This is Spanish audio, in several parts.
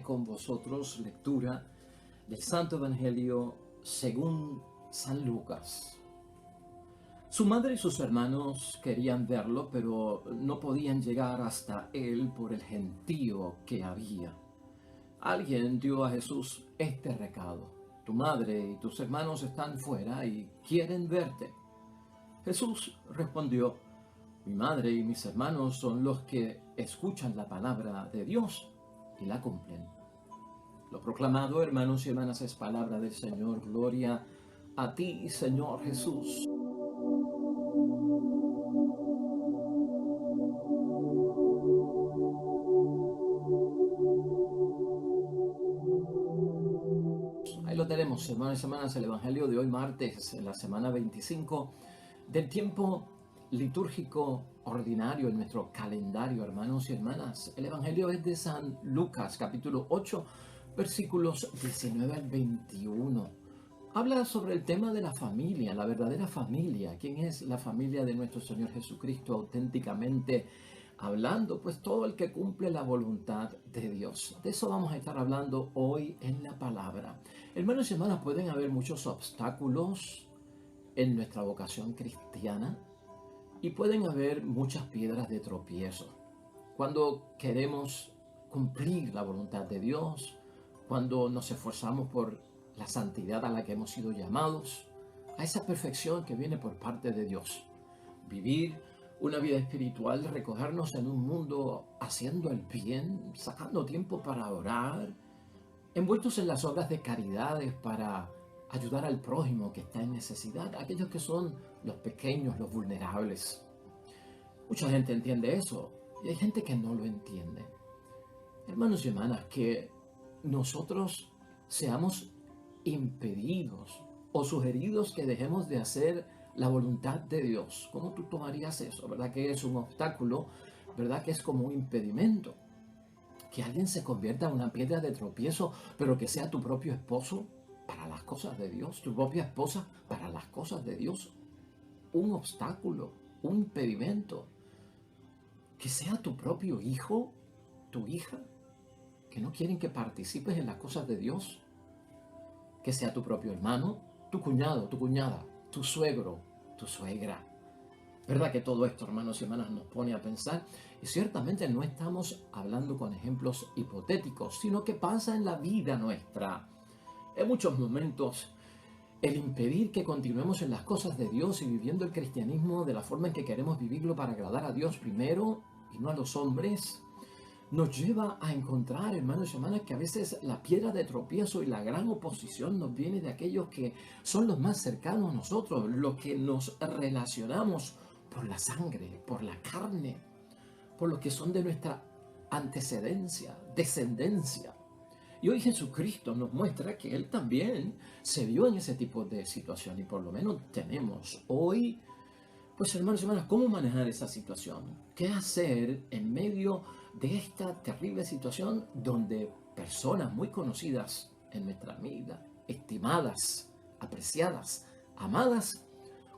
con vosotros lectura del Santo Evangelio según San Lucas. Su madre y sus hermanos querían verlo, pero no podían llegar hasta él por el gentío que había. Alguien dio a Jesús este recado: tu madre y tus hermanos están fuera y quieren verte. Jesús respondió: mi madre y mis hermanos son los que escuchan la palabra de Dios y la cumplen. Lo proclamado, hermanos y hermanas, es palabra del Señor. Gloria a ti, Señor Jesús. Ahí lo tenemos, hermanos y hermanas, el Evangelio de hoy, martes, en la semana 25 del tiempo litúrgico ordinario en nuestro calendario, hermanos y hermanas. El Evangelio es de San Lucas, capítulo 8, versículos 19 al 21. Habla sobre el tema de la familia, la verdadera familia. ¿Quién es la familia de nuestro Señor Jesucristo auténticamente hablando? Pues todo el que cumple la voluntad de Dios. De eso vamos a estar hablando hoy en la palabra. Hermanos y hermanas, pueden haber muchos obstáculos en nuestra vocación cristiana y pueden haber muchas piedras de tropiezo. Cuando queremos cumplir la voluntad de Dios, cuando nos esforzamos por la santidad a la que hemos sido llamados, a esa perfección que viene por parte de Dios. Vivir una vida espiritual, recogernos en un mundo haciendo el bien, sacando tiempo para orar, envueltos en las obras de caridades para ayudar al prójimo que está en necesidad, aquellos que son los pequeños, los vulnerables. Mucha gente entiende eso y hay gente que no lo entiende. Hermanos y hermanas, que nosotros seamos impedidos o sugeridos que dejemos de hacer la voluntad de Dios. ¿Cómo tú tomarías eso? ¿Verdad que es un obstáculo? ¿Verdad que es como un impedimento? Que alguien se convierta en una piedra de tropiezo, pero que sea tu propio esposo para las cosas de Dios, tu propia esposa para las cosas de Dios. Un obstáculo, un impedimento. Que sea tu propio hijo, tu hija, que no quieren que participes en las cosas de Dios. Que sea tu propio hermano, tu cuñado, tu cuñada, tu suegro, tu suegra. ¿Verdad que todo esto, hermanos y hermanas, nos pone a pensar? Y ciertamente no estamos hablando con ejemplos hipotéticos, sino que pasa en la vida nuestra. En muchos momentos, el impedir que continuemos en las cosas de Dios y viviendo el cristianismo de la forma en que queremos vivirlo para agradar a Dios primero y no a los hombres, nos lleva a encontrar, hermanos y hermanas, que a veces la piedra de tropiezo y la gran oposición nos viene de aquellos que son los más cercanos a nosotros, los que nos relacionamos por la sangre, por la carne, por los que son de nuestra antecedencia, descendencia. Y hoy Jesucristo nos muestra que Él también se vio en ese tipo de situación y por lo menos tenemos hoy, pues hermanos y hermanas, ¿cómo manejar esa situación? ¿Qué hacer en medio de esta terrible situación donde personas muy conocidas en nuestra vida, estimadas, apreciadas, amadas,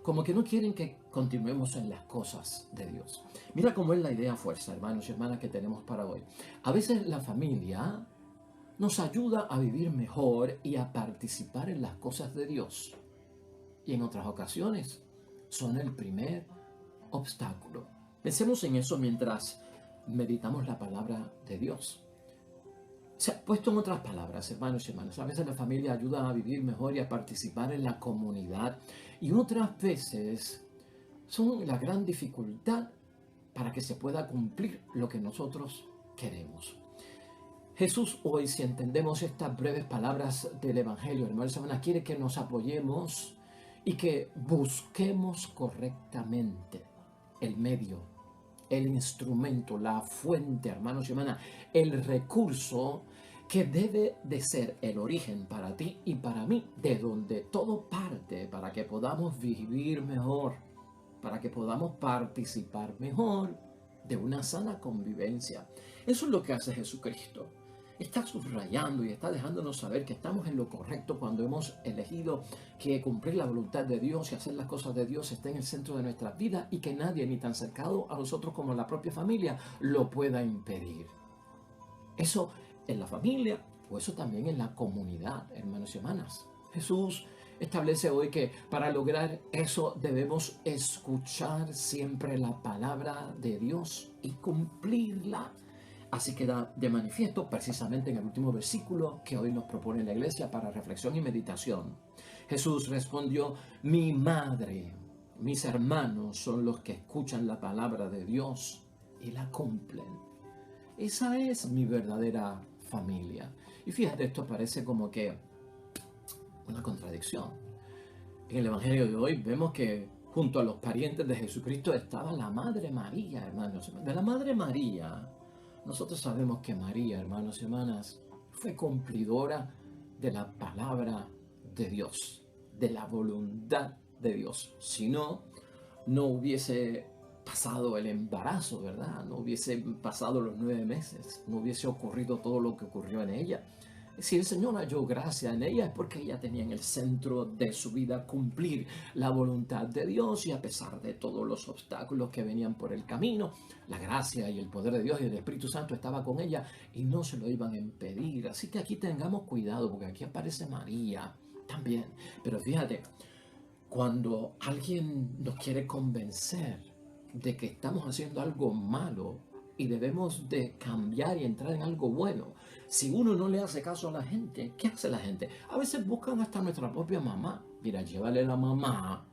como que no quieren que continuemos en las cosas de Dios? Mira cómo es la idea fuerza, hermanos y hermanas, que tenemos para hoy. A veces la familia nos ayuda a vivir mejor y a participar en las cosas de Dios. Y en otras ocasiones son el primer obstáculo. Pensemos en eso mientras meditamos la palabra de Dios. Se ha puesto en otras palabras, hermanos y hermanas, a veces la familia ayuda a vivir mejor y a participar en la comunidad, y otras veces son la gran dificultad para que se pueda cumplir lo que nosotros queremos. Jesús hoy, si entendemos estas breves palabras del Evangelio, hermanos y hermanas, quiere que nos apoyemos y que busquemos correctamente el medio, el instrumento, la fuente, hermanos y hermanas, el recurso que debe de ser el origen para ti y para mí, de donde todo parte para que podamos vivir mejor, para que podamos participar mejor de una sana convivencia. Eso es lo que hace Jesucristo. Está subrayando y está dejándonos saber que estamos en lo correcto cuando hemos elegido que cumplir la voluntad de Dios y hacer las cosas de Dios esté en el centro de nuestras vidas y que nadie, ni tan cercano a nosotros como la propia familia, lo pueda impedir. Eso en la familia o eso también en la comunidad, hermanos y hermanas. Jesús establece hoy que para lograr eso debemos escuchar siempre la palabra de Dios y cumplirla. Así queda de manifiesto precisamente en el último versículo que hoy nos propone la iglesia para reflexión y meditación. Jesús respondió: mi madre, mis hermanos son los que escuchan la palabra de Dios y la cumplen. Esa es mi verdadera familia. Y fíjate, esto parece como que una contradicción. En el Evangelio de hoy vemos que junto a los parientes de Jesucristo estaba la Madre María, hermanos. De la Madre María, nosotros sabemos que María, hermanos y hermanas, fue cumplidora de la palabra de Dios, de la voluntad de Dios. Si no, no hubiese pasado el embarazo, ¿verdad? No hubiese pasado los 9 meses, no hubiese ocurrido todo lo que ocurrió en ella. Si el Señor halló gracia en ella es porque ella tenía en el centro de su vida cumplir la voluntad de Dios, y a pesar de todos los obstáculos que venían por el camino, la gracia y el poder de Dios y el Espíritu Santo estaba con ella y no se lo iban a impedir. Así que aquí tengamos cuidado porque aquí aparece María también. Pero fíjate, cuando alguien nos quiere convencer de que estamos haciendo algo malo y debemos de cambiar y entrar en algo bueno, si uno no le hace caso a la gente, ¿qué hace la gente? A veces buscan hasta nuestra propia mamá. Mira, llévale a la mamá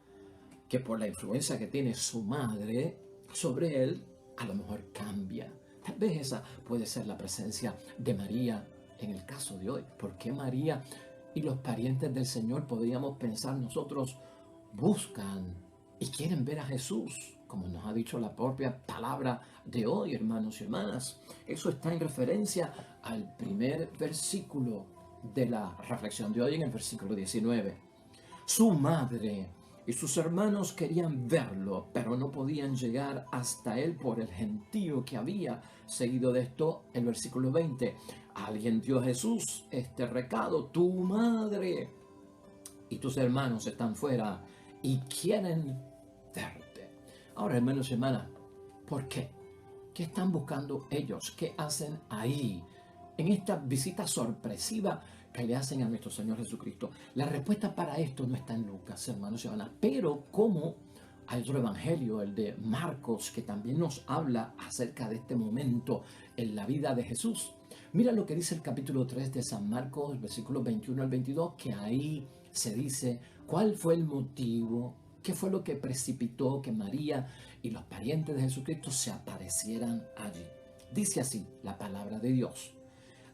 que por la influencia que tiene su madre sobre él, a lo mejor cambia. Tal vez esa puede ser la presencia de María en el caso de hoy. ¿Por qué María y los parientes del Señor, podríamos pensar nosotros, buscan y quieren ver a Jesús? Como nos ha dicho la propia palabra de hoy, hermanos y hermanas. Eso está en referencia al primer versículo de la reflexión de hoy, en el versículo 19. Su madre y sus hermanos querían verlo, pero no podían llegar hasta él por el gentío que había. Seguido de esto, el versículo 20. Alguien dio a Jesús este recado: tu madre y tus hermanos están fuera y quieren verte. Ahora, hermanos y hermanas, ¿por qué? ¿Qué están buscando ellos? ¿Qué hacen ahí, en esta visita sorpresiva que le hacen a nuestro Señor Jesucristo? La respuesta para esto no está en Lucas, hermanos y hermanas, pero como hay otro evangelio, el de Marcos, que también nos habla acerca de este momento en la vida de Jesús. Mira lo que dice el capítulo 3 de San Marcos, versículos 21 al 22, que ahí se dice cuál fue el motivo, qué fue lo que precipitó que María y los parientes de Jesucristo se aparecieran allí. Dice así la palabra de Dios: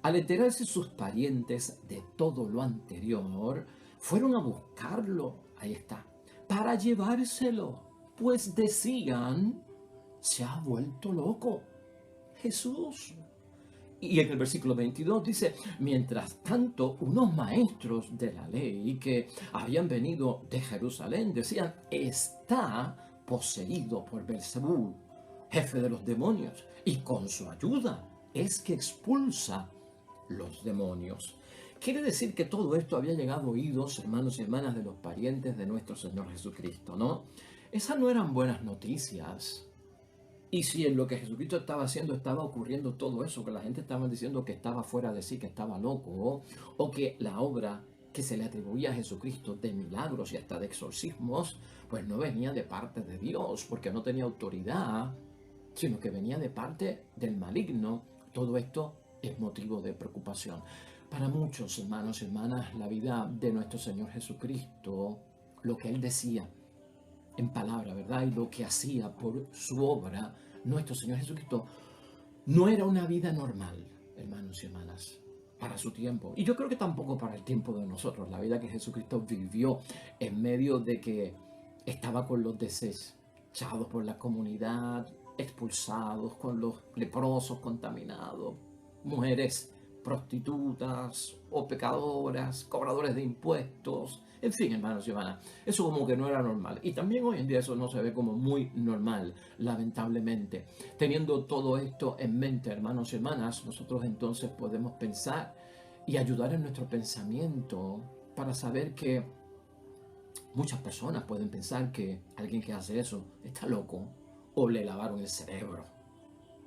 al enterarse sus parientes de todo lo anterior, fueron a buscarlo, ahí está, para llevárselo, pues decían: se ha vuelto loco Jesús. Y en el versículo 22 dice: mientras tanto, unos maestros de la ley que habían venido de Jerusalén decían: está poseído por Belzebú, jefe de los demonios, y con su ayuda es que expulsa los demonios. Quiere decir que todo esto había llegado a oídos, hermanos y hermanas, de los parientes de nuestro Señor Jesucristo, ¿no? Esas no eran buenas noticias. Y si en lo que Jesucristo estaba haciendo estaba ocurriendo todo eso, que la gente estaba diciendo que estaba fuera de sí, que estaba loco, o que la obra que se le atribuía a Jesucristo de milagros y hasta de exorcismos, pues no venía de parte de Dios, porque no tenía autoridad, sino que venía de parte del maligno, todo esto es motivo de preocupación. Para muchos, hermanos y hermanas, la vida de nuestro Señor Jesucristo, lo que Él decía en palabra, ¿verdad? Y lo que hacía por su obra, nuestro Señor Jesucristo, no era una vida normal, hermanos y hermanas, para su tiempo. Y yo creo que tampoco para el tiempo de nosotros. La vida que Jesucristo vivió en medio de que estaba con los desechados por la comunidad, expulsados, con los leprosos contaminados, mujeres prostitutas o pecadoras, cobradores de impuestos. En fin, hermanos y hermanas, eso como que no era normal. Y también hoy en día eso no se ve como muy normal, lamentablemente. Teniendo todo esto en mente, hermanos y hermanas, nosotros entonces podemos pensar y ayudar en nuestro pensamiento para saber que muchas personas pueden pensar que alguien que hace eso está loco o le lavaron el cerebro.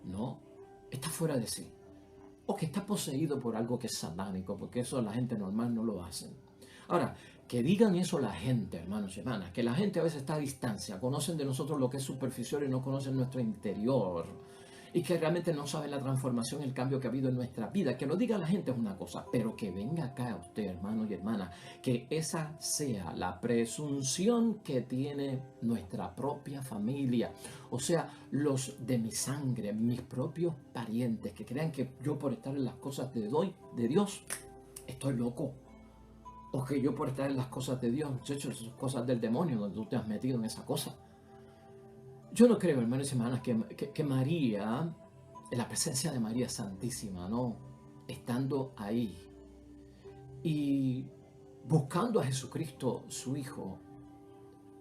No, está fuera de sí. o que está poseído por algo que es satánico, porque eso la gente normal no lo hace. Ahora, que digan eso la gente, hermanos y hermanas, que la gente a veces está a distancia, conocen de nosotros lo que es superficial y no conocen nuestro interior, y que realmente no saben la transformación, el cambio que ha habido en nuestra vida. Que lo diga la gente es una cosa, pero que venga acá usted, hermano y hermana, que esa sea la presunción que tiene nuestra propia familia, o sea, los de mi sangre, mis propios parientes, que crean que yo por estar en las cosas de Dios estoy loco, o que yo por estar en las cosas de Dios, muchachos, esas cosas del demonio, donde tú te has metido en esa cosa. Yo no creo, hermanos y hermanas, que María, en la presencia de María Santísima, ¿no? Estando ahí y buscando a Jesucristo, su Hijo,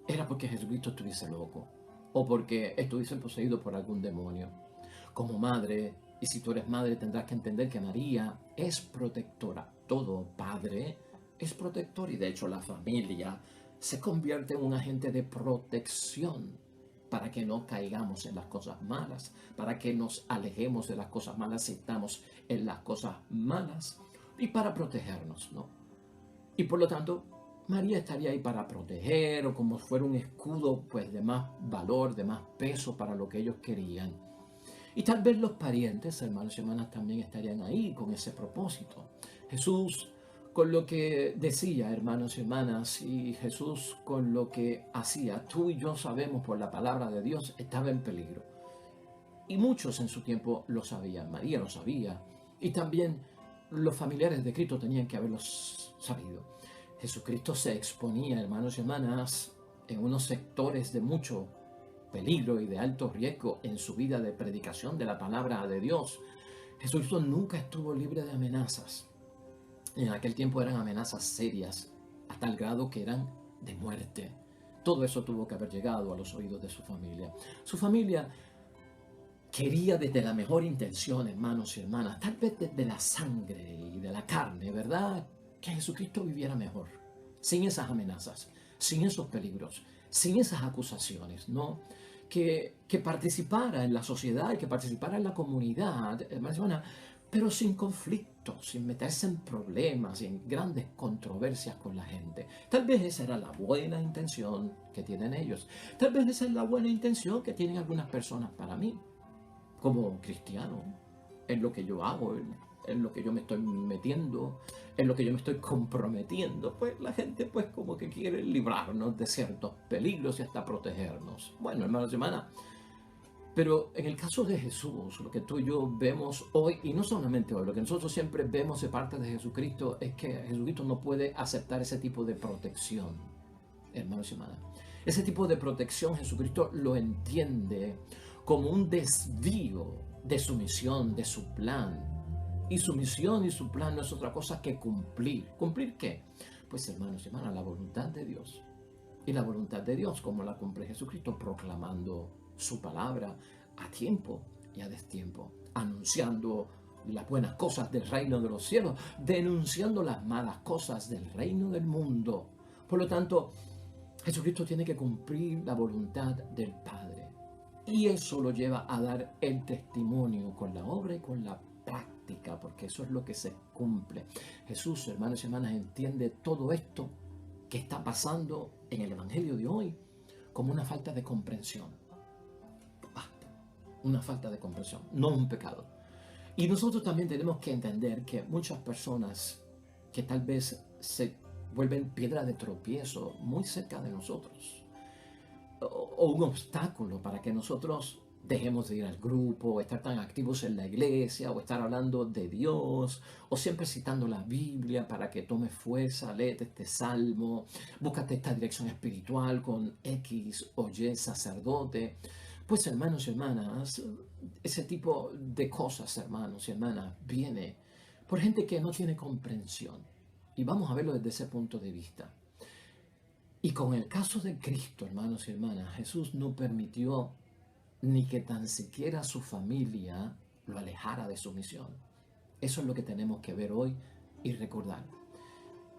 era porque Jesucristo estuviese loco o porque estuviese poseído por algún demonio. Como madre, y si tú eres madre, tendrás que entender que María es protectora. Todo padre es protector y de hecho la familia se convierte en un agente de protección para que no caigamos en las cosas malas, para que nos alejemos de las cosas malas si estamos en las cosas malas y para protegernos, ¿no? Y por lo tanto, María estaría ahí para proteger o como fuera un escudo pues de más valor, de más peso para lo que ellos querían. Y tal vez los parientes, hermanos y hermanas, también estarían ahí con ese propósito. Jesús con lo que decía, hermanos y hermanas, y Jesús con lo que hacía, tú y yo sabemos por la palabra de Dios, estaba en peligro. Y muchos en su tiempo lo sabían, María lo sabía, y también los familiares de Cristo tenían que haberlo sabido. Jesucristo se exponía, hermanos y hermanas, en unos sectores de mucho peligro y de alto riesgo en su vida de predicación de la palabra de Dios. Jesucristo nunca estuvo libre de amenazas. En aquel tiempo eran amenazas serias, hasta el grado que eran de muerte. Todo eso tuvo que haber llegado a los oídos de su familia. Su familia quería desde la mejor intención, hermanos y hermanas, tal vez desde la sangre y de la carne, ¿verdad? Que Jesucristo viviera mejor, sin esas amenazas, sin esos peligros, sin esas acusaciones, ¿no? Que participara en la sociedad y que participara en la comunidad, hermanos y hermanas, pero sin conflictos, sin meterse en problemas, en grandes controversias con la gente. Tal vez esa era la buena intención que tienen ellos. Tal vez esa es la buena intención que tienen algunas personas para mí, como cristiano, en lo que yo hago, en lo que yo me estoy metiendo, en lo que yo me estoy comprometiendo. Pues la gente pues como que quiere librarnos de ciertos peligros y hasta protegernos. Bueno, hermanos y hermanas, pero en el caso de Jesús, lo que tú y yo vemos hoy, y no solamente hoy, lo que nosotros siempre vemos de parte de Jesucristo es que Jesucristo no puede aceptar ese tipo de protección, hermanos y hermanas. Ese tipo de protección Jesucristo lo entiende como un desvío de su misión, de su plan. Y su misión y su plan no es otra cosa que cumplir. ¿Cumplir qué? Pues hermanos y hermanas, la voluntad de Dios. Y la voluntad de Dios, como la cumple Jesucristo, proclamando su palabra a tiempo y a destiempo, anunciando las buenas cosas del reino de los cielos, denunciando las malas cosas del reino del mundo. Por lo tanto, Jesucristo tiene que cumplir la voluntad del Padre. Y eso lo lleva a dar el testimonio con la obra y con la práctica, porque eso es lo que se cumple. Jesús, hermanos y hermanas, entiende todo esto que está pasando en el Evangelio de hoy como una falta de comprensión. Una falta de comprensión, no un pecado. Y nosotros también tenemos que entender que muchas personas que tal vez se vuelven piedra de tropiezo muy cerca de nosotros, o un obstáculo para que nosotros dejemos de ir al grupo, o estar tan activos en la iglesia, o estar hablando de Dios, o siempre citando la Biblia para que tomes fuerza, léete este salmo, búscate esta dirección espiritual con X o Y sacerdote. Pues hermanos y hermanas, ese tipo de cosas, hermanos y hermanas, viene por gente que no tiene comprensión. Y vamos a verlo desde ese punto de vista. Y con el caso de Cristo, hermanos y hermanas, Jesús no permitió ni que tan siquiera su familia lo alejara de su misión. Eso es lo que tenemos que ver hoy y recordar.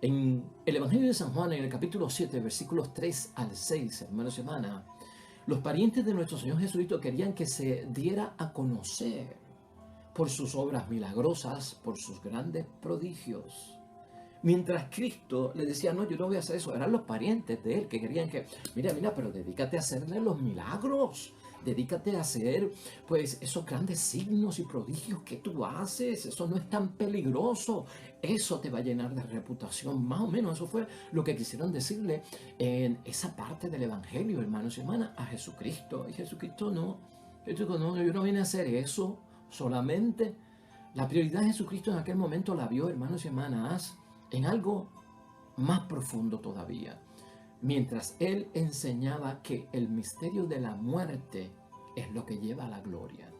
En el Evangelio de San Juan, en el capítulo 7, versículos 3 al 6, hermanos y hermanas, los parientes de nuestro Señor Jesucristo querían que se diera a conocer por sus obras milagrosas, por sus grandes prodigios. Mientras Cristo le decía, no, yo no voy a hacer eso, eran los parientes de él que querían que, mira, pero dedícate a hacerle los milagros, dedícate a hacer, pues, esos grandes signos y prodigios que tú haces, eso no es tan peligroso, eso te va a llenar de reputación, más o menos, eso fue lo que quisieron decirle en esa parte del Evangelio, hermanos y hermanas, a Jesucristo. Y Jesucristo no, yo no vine a hacer eso solamente. La prioridad de Jesucristo en aquel momento la vio, hermanos y hermanas, en algo más profundo todavía. Mientras él enseñaba que el misterio de la muerte es lo que lleva a la gloria.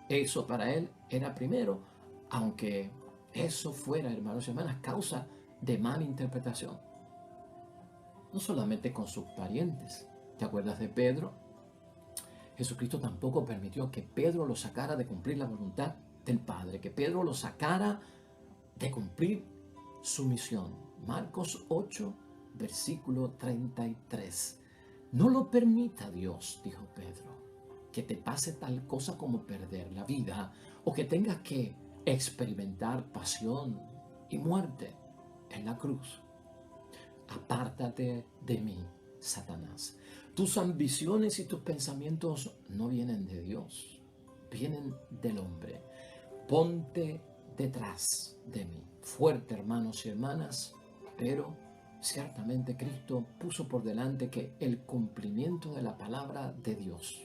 Eso para él era primero, aunque eso fuera, hermanos y hermanas, causa de mala interpretación. No solamente con sus parientes. ¿Te acuerdas de Pedro? Jesucristo tampoco permitió que Pedro lo sacara de cumplir la voluntad del Padre, que Pedro lo sacara de cumplir su misión. Marcos 8, versículo 33. No lo permita Dios, dijo Pedro, que te pase tal cosa como perder la vida o que tengas que experimentar pasión y muerte en la cruz. Apártate de mí, Satanás. Tus ambiciones y tus pensamientos no vienen de Dios, vienen del hombre. Ponte detrás de mí. Fuerte, hermanos y hermanas, pero ciertamente Cristo puso por delante que el cumplimiento de la palabra de Dios,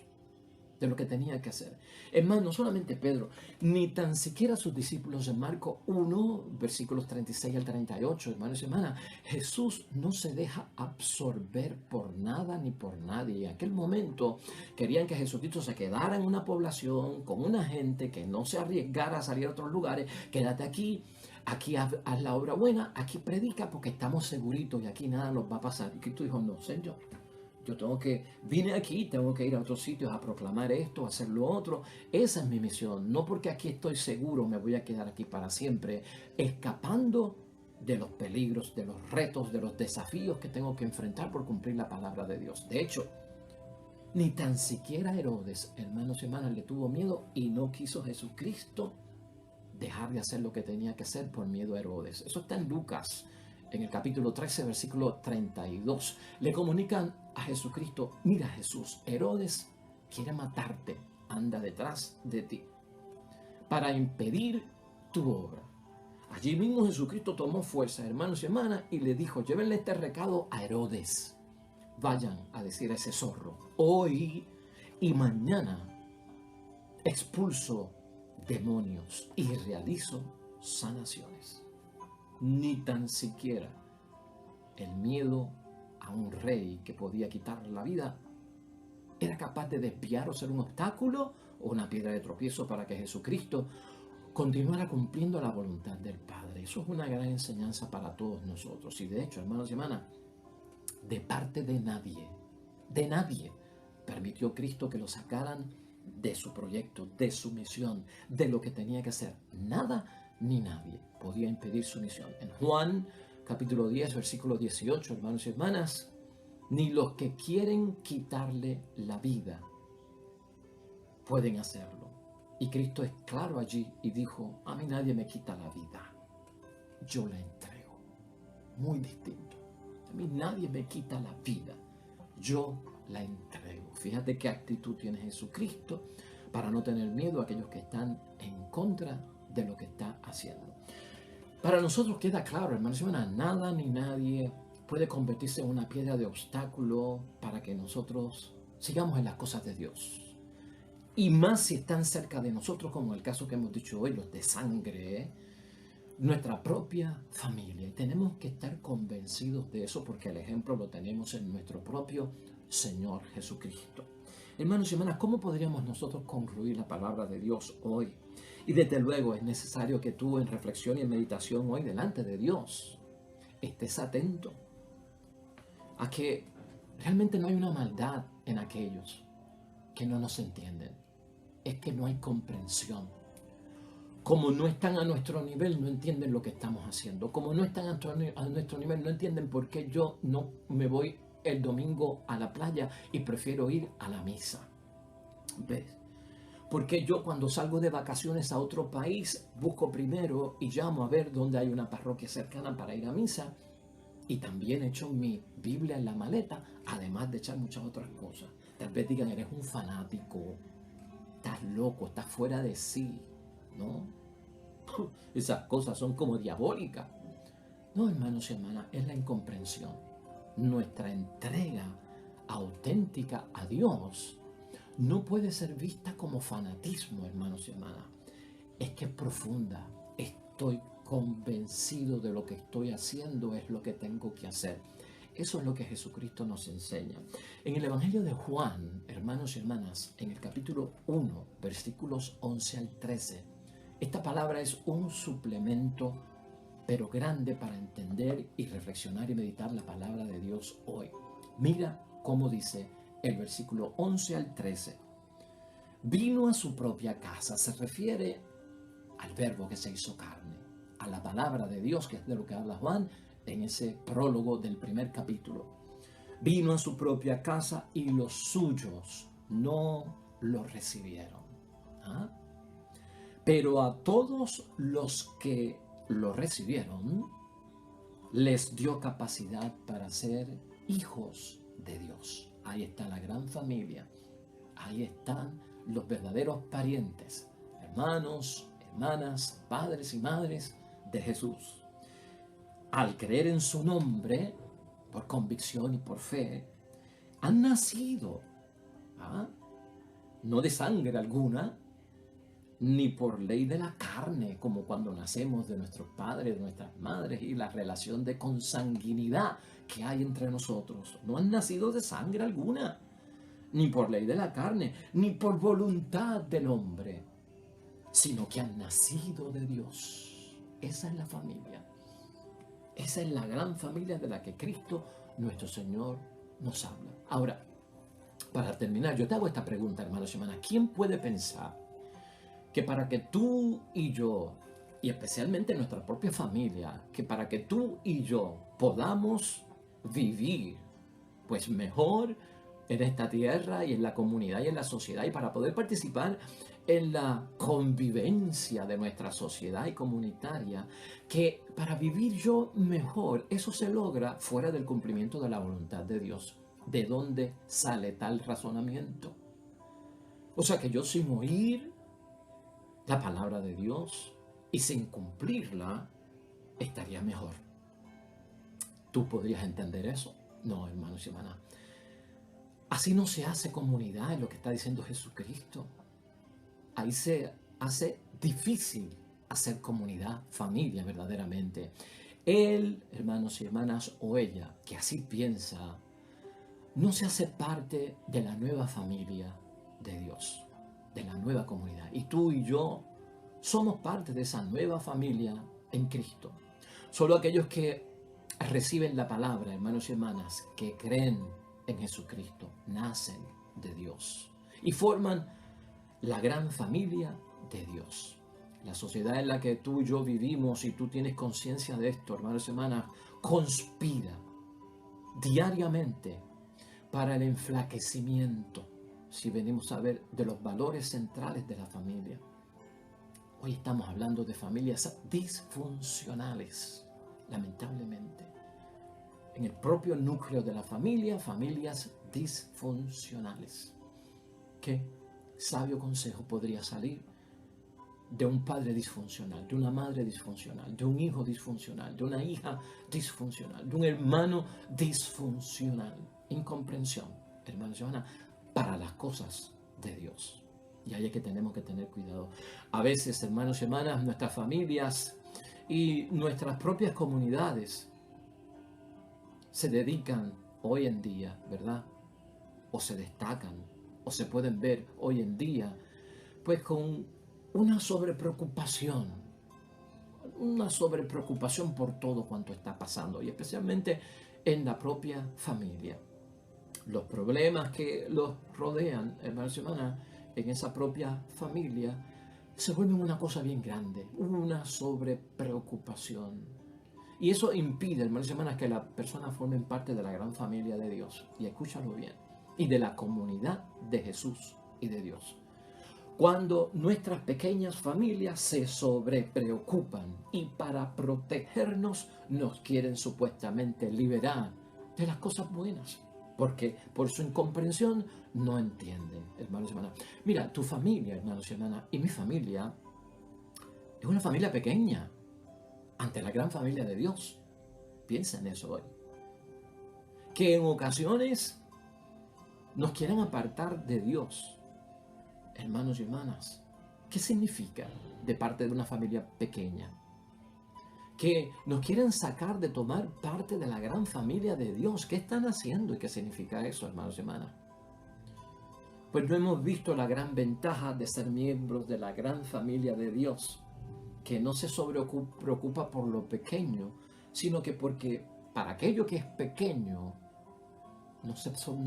de lo que tenía que hacer. Es más, no solamente Pedro, ni tan siquiera sus discípulos. En Marcos 1, versículos 36 al 38, hermanos y hermanas, Jesús no se deja absorber por nada ni por nadie. En aquel momento querían que Jesucristo se quedara en una población con una gente que no se arriesgara a salir a otros lugares. Quédate aquí. Aquí haz la obra buena, aquí predica porque estamos seguritos y aquí nada nos va a pasar. Y Cristo dijo, no, Señor, yo vine aquí, tengo que ir a otros sitios a proclamar esto, a hacer lo otro. Esa es mi misión. No porque aquí estoy seguro me voy a quedar aquí para siempre, escapando de los peligros, de los retos, de los desafíos que tengo que enfrentar por cumplir la palabra de Dios. De hecho, ni tan siquiera Herodes, hermanos y hermanas, le tuvo miedo y no quiso Jesucristo dejar de hacer lo que tenía que hacer por miedo a Herodes. Eso está en Lucas, en el capítulo 13, versículo 32. Le comunican a Jesucristo, mira Jesús, Herodes quiere matarte, anda detrás de ti para impedir tu obra. Allí mismo Jesucristo tomó fuerza, hermanos y hermanas, y le dijo, llévenle este recado a Herodes. Vayan a decir a ese zorro, hoy y mañana expulso demonios y realizo sanaciones. Ni tan siquiera el miedo a un rey que podía quitar la vida era capaz de desviar o ser un obstáculo o una piedra de tropiezo para que Jesucristo continuara cumpliendo la voluntad del Padre. Eso es una gran enseñanza para todos nosotros. Y de hecho, hermanos y hermanas, de parte de nadie permitió Cristo que lo sacaran de su proyecto, de su misión, de lo que tenía que hacer. Nada ni nadie podía impedir su misión. En Juan capítulo 10, versículo 18, hermanos y hermanas, ni los que quieren quitarle la vida pueden hacerlo. Y Cristo es claro allí y dijo, a mí nadie me quita la vida, yo la entrego. Muy distinto. A mí nadie me quita la vida, yo la entrego. Fíjate qué actitud tiene Jesucristo para no tener miedo a aquellos que están en contra de lo que está haciendo. Para nosotros queda claro, hermanos y hermanas, nada ni nadie puede convertirse en una piedra de obstáculo para que nosotros sigamos en las cosas de Dios. Y más si están cerca de nosotros, como el caso que hemos dicho hoy, los de sangre, nuestra propia familia. Y tenemos que estar convencidos de eso porque el ejemplo lo tenemos en nuestro propio Señor Jesucristo. Hermanos y hermanas, ¿cómo podríamos nosotros concluir la palabra de Dios hoy? Y desde luego es necesario que tú en reflexión y en meditación hoy delante de Dios estés atento a que realmente no hay una maldad en aquellos que no nos entienden. Es que no hay comprensión. Como no están a nuestro nivel, no entienden lo que estamos haciendo. Como no están a nuestro nivel, no entienden por qué yo no me voy el domingo a la playa y prefiero ir a la misa. ¿Ves? ¿Por qué yo cuando salgo de vacaciones a otro país busco primero y llamo a ver dónde hay una parroquia cercana para ir a misa? Y también echo mi Biblia en la maleta, además de echar muchas otras cosas. Tal vez digan, eres un fanático, estás loco, estás fuera de sí, ¿no? Esas cosas son como diabólicas. No, hermanos y hermanas, es la incomprensión. Nuestra entrega auténtica a Dios no puede ser vista como fanatismo, hermanos y hermanas. Es que es profunda. Estoy convencido de lo que estoy haciendo, es lo que tengo que hacer. Eso es lo que Jesucristo nos enseña. En el Evangelio de Juan, hermanos y hermanas, en el capítulo 1, versículos 11 al 13, esta palabra es un suplemento, pero grande para entender y reflexionar y meditar la palabra de Dios hoy. Mira cómo dice el versículo 11 al 13. Vino a su propia casa, se refiere al verbo que se hizo carne, a la palabra de Dios, que es de lo que habla Juan en ese prólogo del primer capítulo. Vino a su propia casa y los suyos no lo recibieron. ¿Ah? Pero a todos los que lo recibieron, les dio capacidad para ser hijos de Dios. Ahí está la gran familia. Ahí están los verdaderos parientes, hermanos, hermanas, padres y madres de Jesús. Al creer en su nombre, por convicción y por fe, han nacido, ¿ah? No de sangre alguna, ni por ley de la carne, como cuando nacemos de nuestros padres, de nuestras madres, y la relación de consanguinidad que hay entre nosotros. No han nacido de sangre alguna, ni por ley de la carne, ni por voluntad del hombre, sino que han nacido de Dios. Esa es la familia. Esa es la gran familia de la que Cristo, nuestro Señor, nos habla. Ahora, para terminar, yo te hago esta pregunta, hermanos y hermanas. ¿Quién puede pensar que para que tú y yo, y especialmente nuestra propia familia, que para que tú y yo podamos vivir pues mejor en esta tierra y en la comunidad y en la sociedad, y para poder participar en la convivencia de nuestra sociedad y comunitaria, que para vivir yo mejor, eso se logra fuera del cumplimiento de la voluntad de Dios? ¿De dónde sale tal razonamiento? O sea que yo sin oír la palabra de Dios y sin cumplirla, estaría mejor. ¿Tú podrías entender eso? No, hermanos y hermanas. Así no se hace comunidad, en lo que está diciendo Jesucristo. Ahí se hace difícil hacer comunidad, familia verdaderamente. Él, hermanos y hermanas, o ella, que así piensa, no se hace parte de la nueva familia de Dios, de la nueva comunidad. Y tú y yo somos parte de esa nueva familia en Cristo. Solo aquellos que reciben la palabra, hermanos y hermanas, que creen en Jesucristo, nacen de Dios y forman la gran familia de Dios. La sociedad en la que tú y yo vivimos, y tú tienes conciencia de esto, hermanos y hermanas, conspira diariamente para el enflaquecimiento, si venimos a ver, de los valores centrales de la familia. Hoy estamos hablando de familias disfuncionales, lamentablemente. En el propio núcleo de la familia, familias disfuncionales. ¿Qué sabio consejo podría salir de un padre disfuncional, de una madre disfuncional, de un hijo disfuncional, de una hija disfuncional, de un hermano disfuncional? Incomprensión, hermanos y hermanas, para las cosas de Dios. Y ahí es que tenemos que tener cuidado. A veces, hermanos y hermanas, nuestras familias y nuestras propias comunidades se dedican hoy en día, ¿verdad? O se destacan, o se pueden ver hoy en día, pues con una sobrepreocupación por todo cuanto está pasando, y especialmente en la propia familia. Los problemas que los rodean, hermanos y hermanas, en esa propia familia, se vuelven una cosa bien grande, una sobrepreocupación. Y eso impide, hermanos y hermanas, que las personas formen parte de la gran familia de Dios. Y escúchalo bien. Y de la comunidad de Jesús y de Dios. Cuando nuestras pequeñas familias se sobrepreocupan y para protegernos nos quieren supuestamente liberar de las cosas buenas, porque por su incomprensión no entienden, hermanos y hermanas. Mira, tu familia, hermanos y hermanas, y mi familia es una familia pequeña ante la gran familia de Dios. Piensa en eso hoy. Que en ocasiones nos quieren apartar de Dios. Hermanos y hermanas, ¿qué significa de parte de una familia pequeña? Que nos quieren sacar de tomar parte de la gran familia de Dios. ¿Qué están haciendo y qué significa eso, hermanos y hermanas? Pues no hemos visto la gran ventaja de ser miembros de la gran familia de Dios, que no se preocupa por lo pequeño, sino que porque para aquello que es pequeño no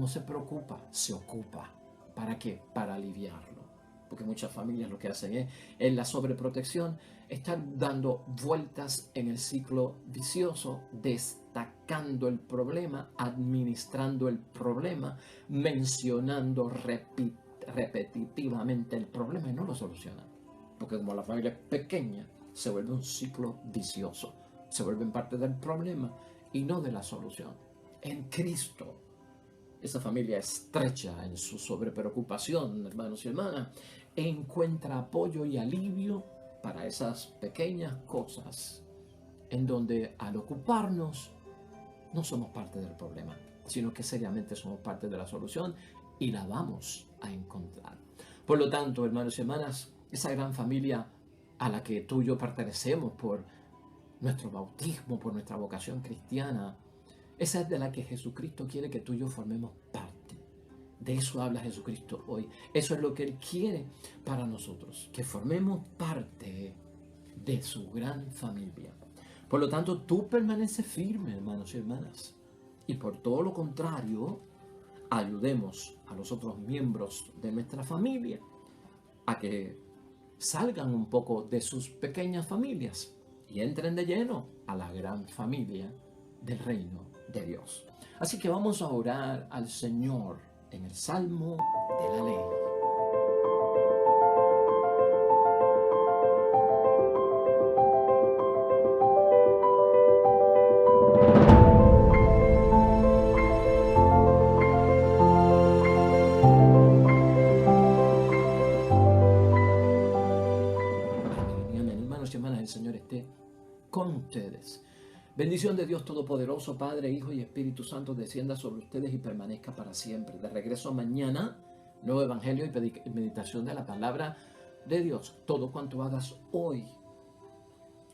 se preocupa, se ocupa. ¿Para qué? Para aliviarlo. Porque muchas familias lo que hacen es, en la sobreprotección, están dando vueltas en el ciclo vicioso, destacando el problema, administrando el problema, mencionando repetitivamente el problema y no lo solucionan. Porque como la familia es pequeña, se vuelve un ciclo vicioso. Se vuelven parte del problema y no de la solución. En Cristo, esa familia estrecha en su sobrepreocupación, hermanos y hermanas, encuentra apoyo y alivio para esas pequeñas cosas en donde al ocuparnos no somos parte del problema, sino que seriamente somos parte de la solución y la vamos a encontrar. Por lo tanto, hermanos y hermanas, esa gran familia a la que tú y yo pertenecemos por nuestro bautismo, por nuestra vocación cristiana, esa es de la que Jesucristo quiere que tú y yo formemos parte. De eso habla Jesucristo hoy. Eso es lo que Él quiere para nosotros, que formemos parte de su gran familia. Por lo tanto, tú permaneces firme, hermanos y hermanas. Y por todo lo contrario, ayudemos a los otros miembros de nuestra familia a que salgan un poco de sus pequeñas familias y entren de lleno a la gran familia del reino de Dios. Así que vamos a orar al Señor en el Salmo de la Ley. Amén, amén. Hermanos y hermanas, el Señor esté con ustedes. Bendición de Dios Todopoderoso, Padre, Hijo y Espíritu Santo, descienda sobre ustedes y permanezca para siempre. De regreso mañana, nuevo Evangelio y meditación de la palabra de Dios. Todo cuanto hagas hoy,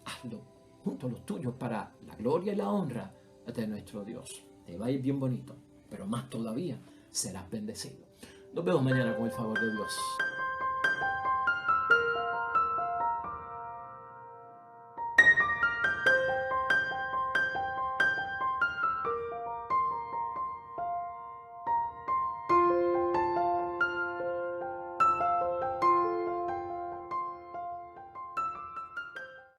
hazlo junto a los tuyos para la gloria y la honra de nuestro Dios. Te va a ir bien bonito, pero más todavía serás bendecido. Nos vemos mañana con el favor de Dios.